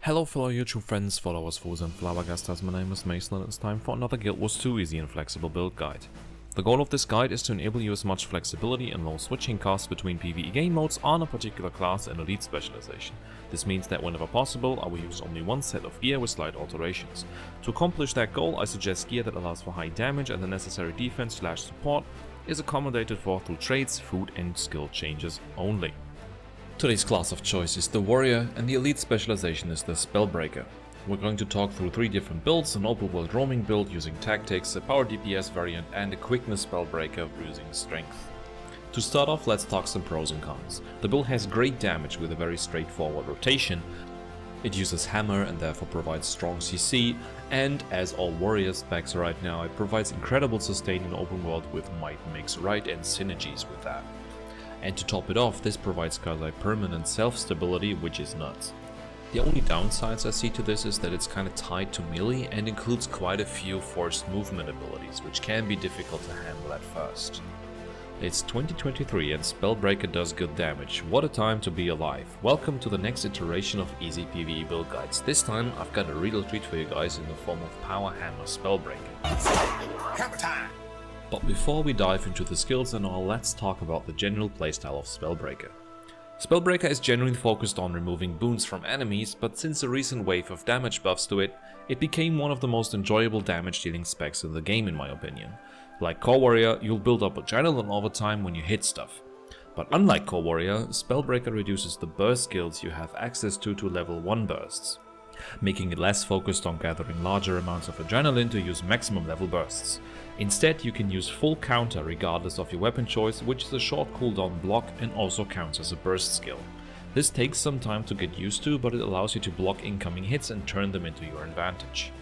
Hello fellow YouTube friends, followers, foes and Flabbergastas, my name is Mason and it's time for another Guild Wars 2 easy and flexible build guide. The goal of this guide is to enable you as much flexibility and low switching costs between PvE game modes on a particular class and elite specialization. This means that whenever possible, I will use only one set of gear with slight alterations. To accomplish that goal, I suggest gear that allows for high damage and the necessary defense/support is accommodated for through traits, food and skill changes only. Today's class of choice is the Warrior and the elite specialization is the Spellbreaker. We're going to talk through 3 different builds, an open world roaming build using tactics, a power DPS variant and a Quickness Spellbreaker using strength. To start off, let's talk some pros and cons. The build has great damage with a very straightforward rotation. It uses hammer and therefore provides strong CC, and as all warrior specs right now, it provides incredible sustain in open world with might makes right and synergies with that. And to top it off, this provides quasi-permanent self-stability, which is nuts. The only downsides I see to this is that it's kinda tied to melee and includes quite a few forced movement abilities, which can be difficult to handle at first. It's 2023 and Spellbreaker does good damage. What a time to be alive. Welcome to the next iteration of easy PvE build guides. This time I've got a real treat for you guys in the form of Power Hammer Spellbreaker. Hammertime! But before we dive into the skills and all, let's talk about the general playstyle of Spellbreaker. Spellbreaker is generally focused on removing boons from enemies, but since a recent wave of damage buffs to it, it became one of the most enjoyable damage dealing specs in the game in my opinion. Like Core Warrior, you'll build up adrenaline over time when you hit stuff. But unlike Core Warrior, Spellbreaker reduces the burst skills you have access to level 1 bursts, making it less focused on gathering larger amounts of adrenaline to use maximum level bursts. Instead, you can use full counter regardless of your weapon choice, which is a short cooldown block and also counts as a burst skill. This takes some time to get used to, but it allows you to block incoming hits and turn them into your advantage.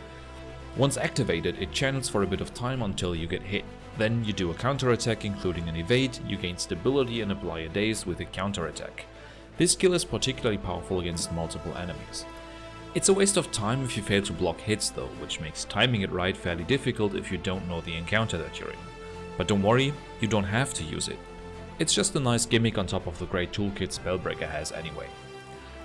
Once activated, it channels for a bit of time until you get hit. Then you do a counter attack including an evade, you gain stability and apply a daze with a counter attack. This skill is particularly powerful against multiple enemies. It's a waste of time if you fail to block hits though, which makes timing it right fairly difficult if you don't know the encounter that you're in. But don't worry, you don't have to use it. It's just a nice gimmick on top of the great toolkit Spellbreaker has anyway.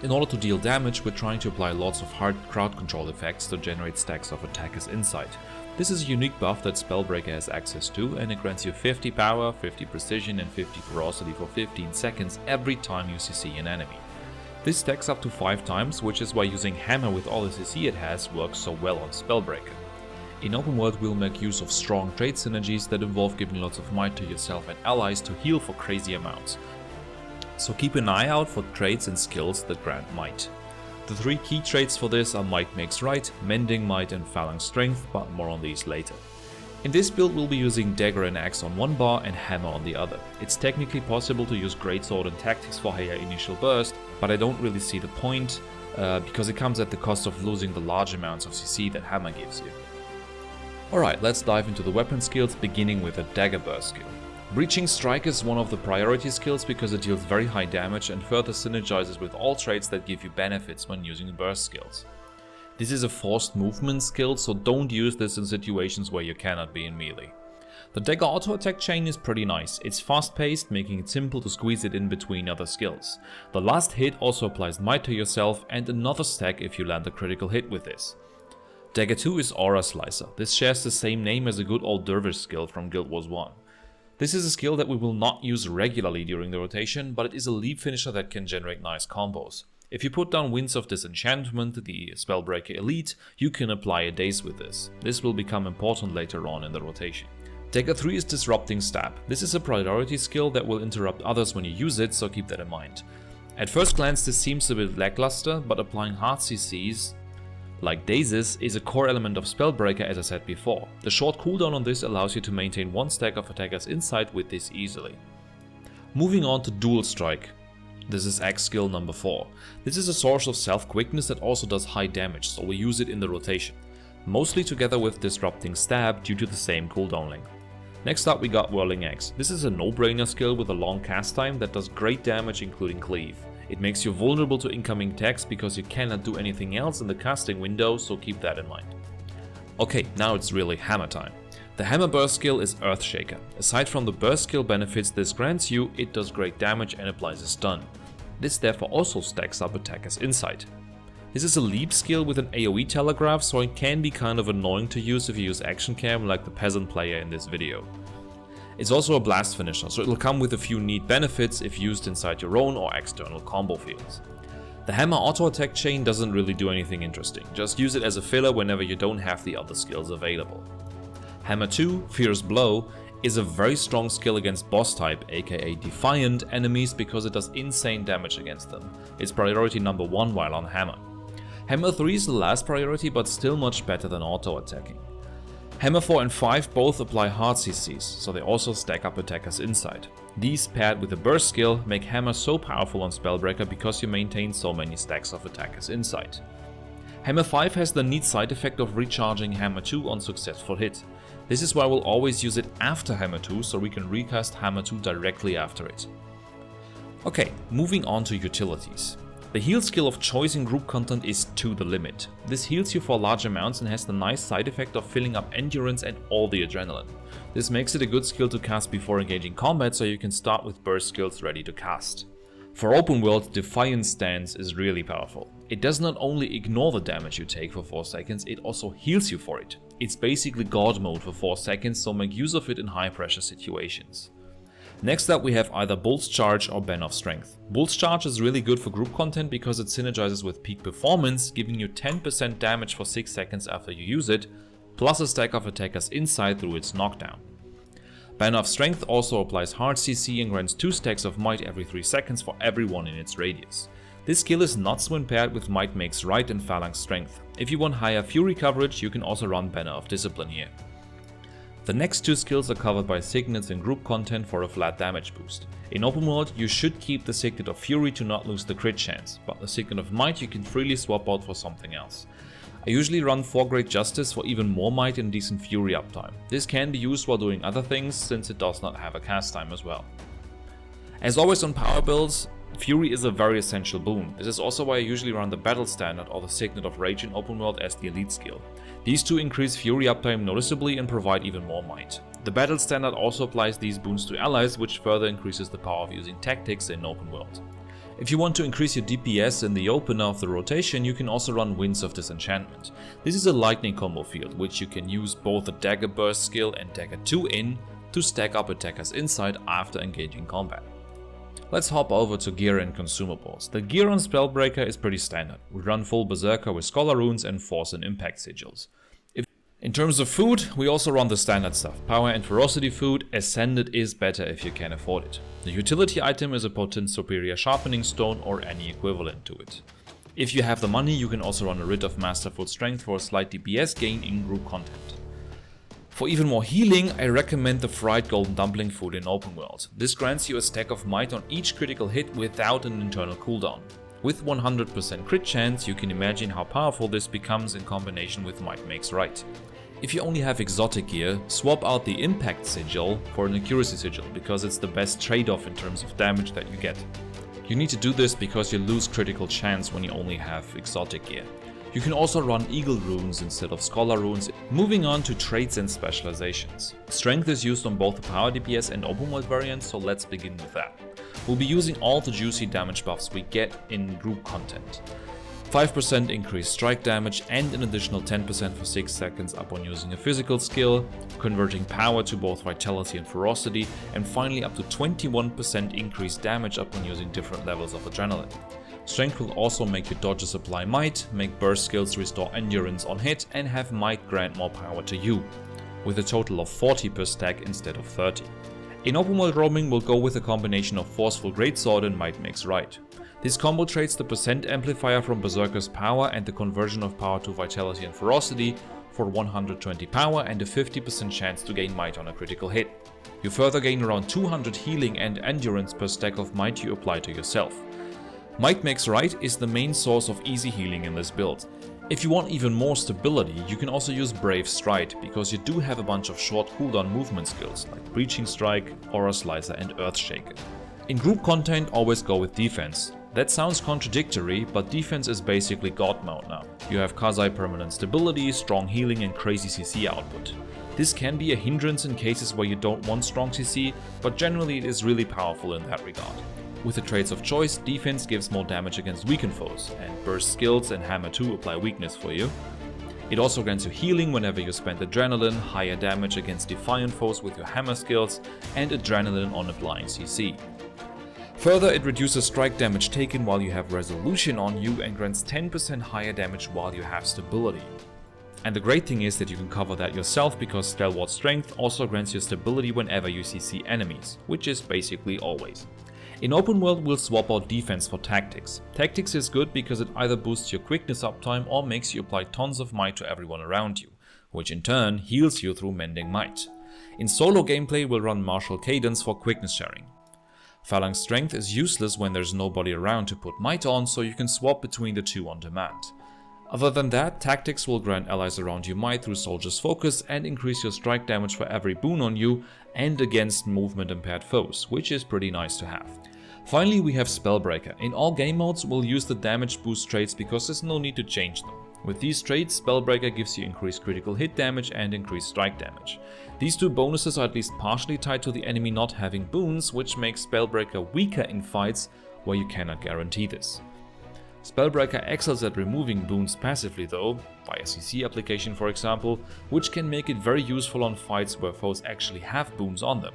In order to deal damage, we're trying to apply lots of hard crowd control effects to generate stacks of attacker's insight. This is a unique buff that Spellbreaker has access to, and it grants you 50 power, 50 precision and 50 ferocity for 15 seconds every time you CC an enemy. This stacks up to 5 times, which is why using hammer with all the CC it has works so well on Spellbreaker. In open world we'll make use of strong trait synergies that involve giving lots of might to yourself and allies to heal for crazy amounts. So keep an eye out for traits and skills that grant might. The 3 key traits for this are Might Makes Right, Mending Might and Phalanx Strength, but more on these later. In this build we'll be using Dagger and Axe on one bar and Hammer on the other. It's technically possible to use Greatsword and Tactics for higher initial burst, but I don't really see the point, because it comes at the cost of losing the large amounts of CC that Hammer gives you. Alright, let's dive into the weapon skills, beginning with a Dagger burst skill. Breaching Strike is one of the priority skills because it deals very high damage and further synergizes with all traits that give you benefits when using burst skills. This is a forced movement skill, so don't use this in situations where you cannot be in melee. The dagger auto attack chain is pretty nice. It's fast paced, making it simple to squeeze it in between other skills. The last hit also applies might to yourself and another stack if you land a critical hit with this. Dagger 2 is Aura Slicer. This shares the same name as a good old dervish skill from Guild Wars 1. This is a skill that we will not use regularly during the rotation, but it is a leap finisher that can generate nice combos. If you put down Winds of Disenchantment, the Spellbreaker Elite, you can apply a daze with this. This will become important later on in the rotation. Dagger 3 is Disrupting Stab. This is a priority skill that will interrupt others when you use it, so keep that in mind. At first glance this seems a bit lackluster, but applying hard CCs like dazes is a core element of Spellbreaker as I said before. The short cooldown on this allows you to maintain 1 stack of attacker's insight with this easily. Moving on to Dual Strike. This is Axe skill number 4. This is a source of self-quickness that also does high damage, so we use it in the rotation. Mostly together with Disrupting Stab due to the same cooldown length. Next up we got Whirling Axe. This is a no-brainer skill with a long cast time that does great damage including cleave. It makes you vulnerable to incoming attacks because you cannot do anything else in the casting window, so keep that in mind. Okay, now it's really hammer time. The Hammer Burst skill is Earthshaker. Aside from the burst skill benefits this grants you, it does great damage and applies a stun. This therefore also stacks up attacker's insight. This is a leap skill with an AoE telegraph, so it can be kind of annoying to use if you use action cam like the peasant player in this video. It's also a blast finisher, so it'll come with a few neat benefits if used inside your own or external combo fields. The hammer auto attack chain doesn't really do anything interesting, just use it as a filler whenever you don't have the other skills available. Hammer 2, Fierce Blow, is a very strong skill against boss type, aka Defiant enemies, because it does insane damage against them. It's priority number 1 while on hammer. Hammer 3 is the last priority, but still much better than auto attacking. Hammer 4 and 5 both apply hard CCs, so they also stack up attackers inside. These paired with a burst skill make Hammer so powerful on Spellbreaker because you maintain so many stacks of attackers inside. Hammer 5 has the neat side effect of recharging Hammer 2 on successful hit. This is why we'll always use it after Hammer 2, so we can recast Hammer 2 directly after it. Okay, moving on to utilities. The heal skill of choice in group content is To the Limit. This heals you for large amounts and has the nice side effect of filling up endurance and all the adrenaline. This makes it a good skill to cast before engaging combat, so you can start with burst skills ready to cast. For open world, Defiance Stance is really powerful. It does not only ignore the damage you take for 4 seconds, it also heals you for it. It's basically God mode for 4 seconds, so make use of it in high pressure situations. Next up we have either Bull's Charge or Ban of Strength. Bull's Charge is really good for group content because it synergizes with Peak Performance, giving you 10% damage for 6 seconds after you use it, plus a stack of attackers inside through its knockdown. Ban of Strength also applies hard CC and grants 2 stacks of Might every 3 seconds for everyone in its radius. This skill is not so paired with Might Makes Right and Phalanx Strength. If you want higher Fury coverage, you can also run Banner of Discipline here. The next 2 skills are covered by Signets in group content for a flat damage boost. In open world, you should keep the Signet of Fury to not lose the crit chance, but the Signet of Might you can freely swap out for something else. I usually run 4 Great Justice for even more Might and decent Fury uptime. This can be used while doing other things, since it does not have a cast time as well. As always on power builds, Fury is a very essential boon. This is also why I usually run the Battle Standard or the Signet of Rage in open world as the elite skill. These 2 increase Fury uptime noticeably and provide even more might. The Battle Standard also applies these boons to allies, which further increases the power of using tactics in open world. If you want to increase your DPS in the opener of the rotation, you can also run Winds of Disenchantment. This is a lightning combo field, which you can use both the Dagger Burst skill and Dagger 2 in to stack up attackers inside after engaging combat. Let's hop over to gear and consumables. The gear on Spellbreaker is pretty standard. We run full Berserker with Scholar Runes and Force and Impact Sigils. In terms of food, we also run the standard stuff. Power and Ferocity food, Ascended is better if you can afford it. The utility item is a potent Superior Sharpening Stone or any equivalent to it. If you have the money, you can also run a Writ of Masterful Strength for a slight DPS gain in group content. For even more healing, I recommend the Fried Golden Dumpling food in open world. This grants you a stack of might on each critical hit without an internal cooldown. With 100% crit chance, you can imagine how powerful this becomes in combination with Might Makes Right. If you only have exotic gear, swap out the Impact Sigil for an Accuracy Sigil, because it's the best trade-off in terms of damage that you get. You need to do this because you lose critical chance when you only have exotic gear. You can also run Eagle Runes instead of Scholar Runes. Moving on to traits and specializations. Strength is used on both the power DPS and open world variants, so let's begin with that. We'll be using all the juicy damage buffs we get in group content. 5% increased strike damage and an additional 10% for 6 seconds upon using a physical skill, converting power to both vitality and ferocity, and finally up to 21% increased damage upon using different levels of adrenaline. Strength will also make your dodges apply might, make burst skills restore endurance on hit, and have might grant more power to you, with a total of 40 per stack instead of 30. In open world roaming, we'll go with a combination of Forceful Greatsword and Might Makes Right. This combo trades the percent amplifier from Berserker's power and the conversion of power to vitality and ferocity for 120 power and a 50% chance to gain might on a critical hit. You further gain around 200 healing and endurance per stack of might you apply to yourself. Might Makes Right is the main source of easy healing in this build. If you want even more stability, you can also use Brave Stride, because you do have a bunch of short cooldown movement skills like Breaching Strike, Aura Slicer and Earthshaker. In group content, always go with defense. That sounds contradictory, but defense is basically God mode now. You have quasi-permanent stability, strong healing and crazy CC output. This can be a hindrance in cases where you don't want strong CC, but generally it is really powerful in that regard. With the traits of choice, defense gives more damage against weakened foes, and burst skills and hammer 2 apply weakness for you. It also grants you healing whenever you spend adrenaline, higher damage against defiant foes with your hammer skills, and adrenaline on applying CC. Further, it reduces strike damage taken while you have resolution on you and grants 10% higher damage while you have stability. And the great thing is that you can cover that yourself because Stalwart Strength also grants you stability whenever you CC enemies, which is basically always. In open world, we'll swap out defense for tactics. Tactics is good because it either boosts your quickness uptime or makes you apply tons of might to everyone around you, which in turn heals you through mending might. In solo gameplay, we'll run martial cadence for quickness sharing. Phalanx Strength is useless when there's nobody around to put might on, so you can swap between the two on demand. Other than that, tactics will grant allies around you might through Soldier's Focus and increase your strike damage for every boon on you and against movement impaired foes, which is pretty nice to have. Finally, we have Spellbreaker. In all game modes, we'll use the damage boost traits because there's no need to change them. With these traits, Spellbreaker gives you increased critical hit damage and increased strike damage. These two bonuses are at least partially tied to the enemy not having boons, which makes Spellbreaker weaker in fights where you cannot guarantee this. Spellbreaker excels at removing boons passively though, via CC application for example, which can make it very useful on fights where foes actually have boons on them.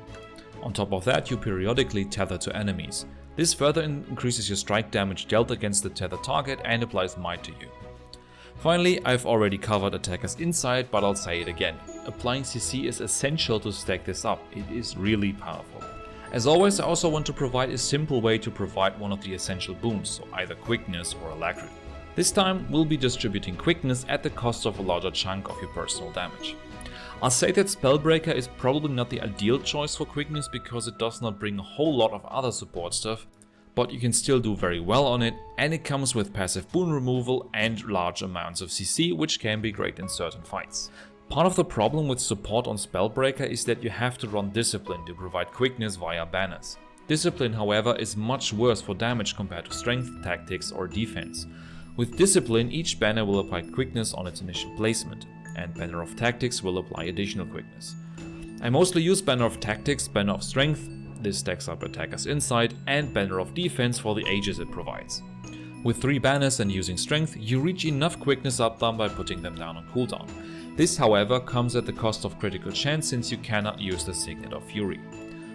On top of that, you periodically tether to enemies. This further increases your strike damage dealt against the tethered target and applies might to you. Finally, I've already covered Attacker's Insight, but I'll say it again. Applying CC is essential to stack this up, it is really powerful. As always, I also want to provide a simple way to provide one of the essential boons, so either Quickness or Alacrity. This time, we'll be distributing Quickness at the cost of a larger chunk of your personal damage. I'll say that Spellbreaker is probably not the ideal choice for Quickness because it does not bring a whole lot of other support stuff, but you can still do very well on it, and it comes with passive boon removal and large amounts of CC, which can be great in certain fights. Part of the problem with support on Spellbreaker is that you have to run Discipline to provide quickness via banners. Discipline, however, is much worse for damage compared to Strength, Tactics or Defense. With Discipline, each banner will apply quickness on its initial placement, and Banner of Tactics will apply additional quickness. I mostly use Banner of Tactics, Banner of Strength, this stacks up Attacker's Insight, and Banner of Defense for the ages it provides. With 3 banners and using Strength, you reach enough quickness uptime by putting them down on cooldown. This, however, comes at the cost of critical chance since you cannot use the Signet of Fury.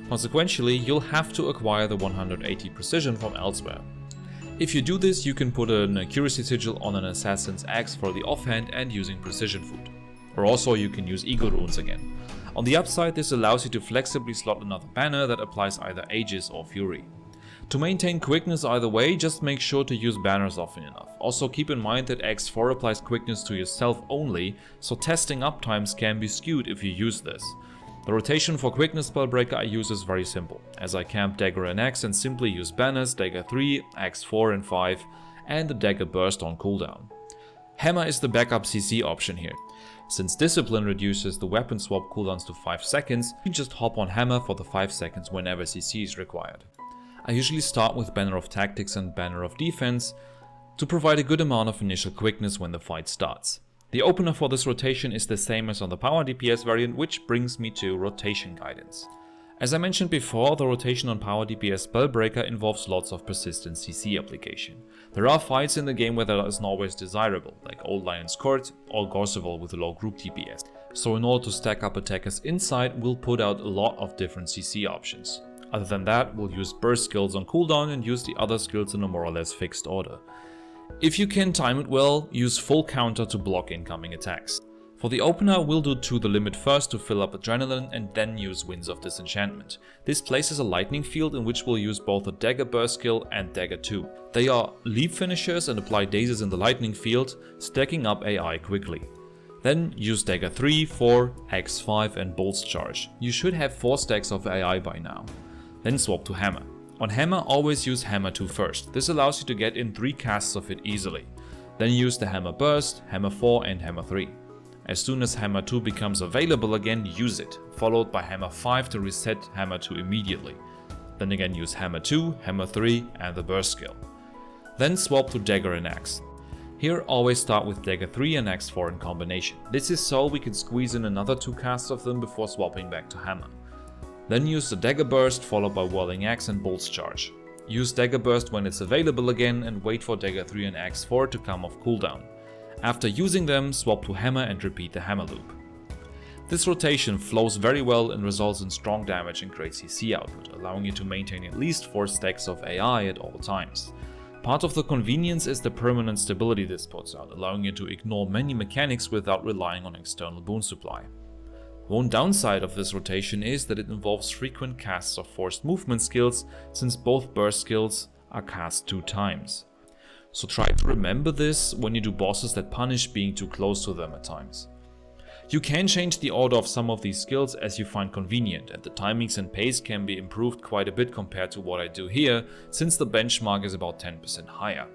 Consequently, you'll have to acquire the 180 precision from elsewhere. If you do this, you can put an accuracy sigil on an assassin's axe for the offhand and using precision food. Or also you can use eagle runes again. On the upside, this allows you to flexibly slot another banner that applies either Aegis or Fury. To maintain quickness either way, just make sure to use banners often enough. Also keep in mind that X4 applies quickness to yourself only, so testing uptimes can be skewed if you use this. The rotation for Quickness Spellbreaker I use is very simple, as I camp Dagger and Axe and simply use banners Dagger 3, Axe 4 and 5, and the Dagger Burst on cooldown. Hammer is the backup CC option here. Since Discipline reduces the weapon swap cooldowns to 5 seconds, you just hop on Hammer for the 5 seconds whenever CC is required. I usually start with Banner of Tactics and Banner of Defense to provide a good amount of initial quickness when the fight starts. The opener for this rotation is the same as on the Power DPS variant, which brings me to Rotation Guidance. As I mentioned before, the rotation on Power DPS Spellbreaker involves lots of persistent CC application. There are fights in the game where that isn't always desirable, like Old Lion's Court or Gorseval with a low group DPS. So in order to stack up Attacker's Insight, we'll put out a lot of different CC options. Other than that, we'll use burst skills on cooldown and use the other skills in a more or less fixed order. If you can time it well, use full counter to block incoming attacks. For the opener, we'll do To the Limit first to fill up adrenaline and then use Winds of Disenchantment. This places a lightning field in which we'll use both a Dagger Burst skill and Dagger 2. They are leap finishers and apply dazes in the lightning field, stacking up AI quickly. Then use Dagger 3, 4, Axe 5 and Bolt's Charge. You should have 4 stacks of AI by now. Then swap to Hammer. On Hammer, always use Hammer 2 first. This allows you to get in 3 casts of it easily. Then use the Hammer Burst, Hammer 4 and Hammer 3. As soon as Hammer 2 becomes available again, use it, followed by Hammer 5 to reset Hammer 2 immediately. Then again use Hammer 2, Hammer 3 and the Burst skill. Then swap to Dagger and Axe. Here always start with Dagger 3 and Axe 4 in combination. This is so we can squeeze in another 2 casts of them before swapping back to Hammer. Then use the Dagger Burst followed by Whirling Axe and Bolt's Charge. Use Dagger Burst when it's available again and wait for Dagger 3 and Axe 4 to come off cooldown. After using them, swap to Hammer and repeat the Hammer loop. This rotation flows very well and results in strong damage and great CC output, allowing you to maintain at least 4 stacks of AI at all times. Part of the convenience is the permanent stability this puts out, allowing you to ignore many mechanics without relying on external boon supply. One downside of this rotation is that it involves frequent casts of forced movement skills, since both burst skills are cast 2 times. So try to remember this when you do bosses that punish being too close to them at times. You can change the order of some of these skills as you find convenient, and the timings and pace can be improved quite a bit compared to what I do here, since the benchmark is about 10% higher.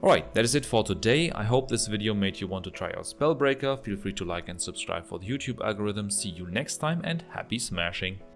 Alright, that is it for today. I hope this video made you want to try out Spellbreaker. Feel free to like and subscribe for the YouTube algorithm. See you next time and happy smashing!